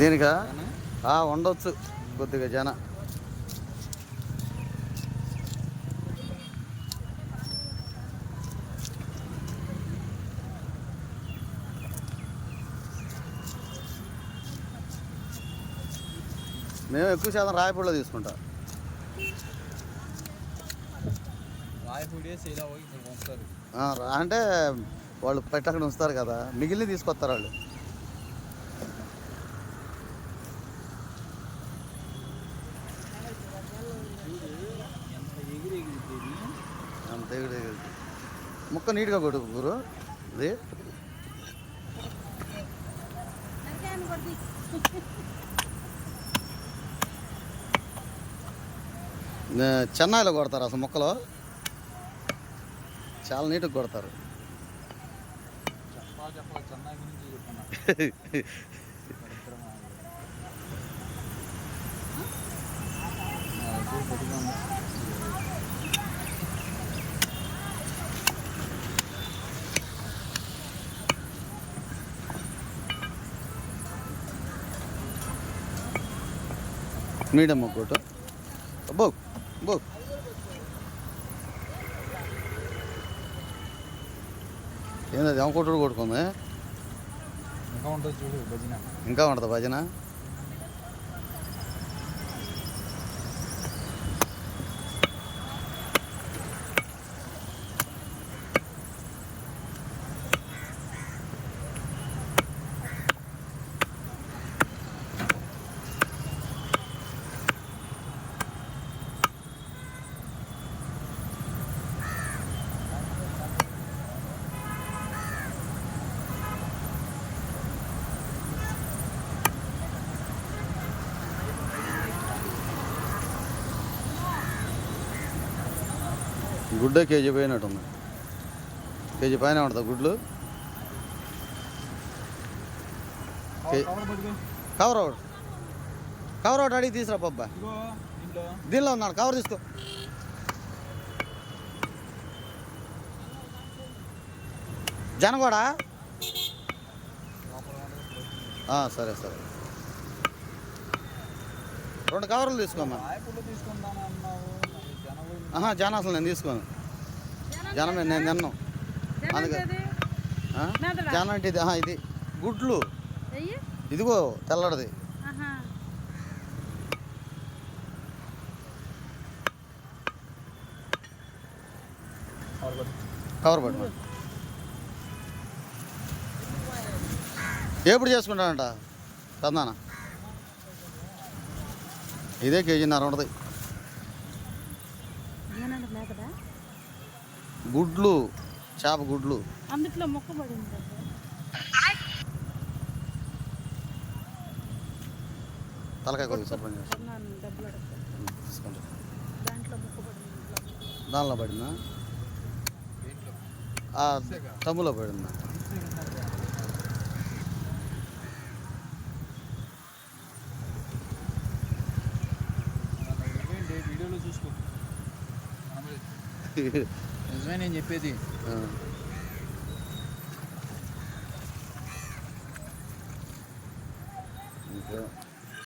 దీనికా ఉండొచ్చు కొద్దిగా జన. మేము ఎక్కువ శాతం రాయపూడిలో తీసుకుంటాం. అంటే వాళ్ళు పెట్టి అక్కడ ఉంచుతారు కదా, మిగిలిన తీసుకొస్తారు వాళ్ళు. అంత ఎగిరి ముక్క నీట్గా కొడుకు గురు. ఇది చెన్నైలో కొడతారు అసలు ముక్కలు, చాలా నీట్గా కొడతారు. మీడియం ఒకటి బో బో. ఏంది అమ్మకొట్టుడు కొట్టుకుంది. ఇంకా ఉంటుంది భజన. గుడ్డ కేజీ పోయినట్టు ఉంది. కేజీ పైన ఉంటుంది గుడ్లు. కవర్ అవుట్ కవర్ అవుట్ అడిగి తీసురా పబ్బా. దీనిలో ఉన్నాడు, కవర్ తీసుకో. జనగోడ సరే సరే, 2 కవర్లు తీసుకోమ్మా. జనం అసలు నేను తీసుకోను. జనం నేను తిన్నాను అందుకని. జనం అంటే ఇది ఇది గుడ్లు, ఇదిగో తెల్లడిది. కవర్ పట్టు. ఎప్పుడు చేసుకుంటానంట పెద్దనా? ఇదే కేజీన్నర ఉంటుంది. గుడ్లు, చేప గుడ్లు. అందుట్లో మొక్కబడింది. తలకాయ కొద్దిగా శుభ్రం చేస్తాను. దానిలో పడిందా? తమ్ములో పడిందా? నిజమే నేను చెప్పేది. ఇంకా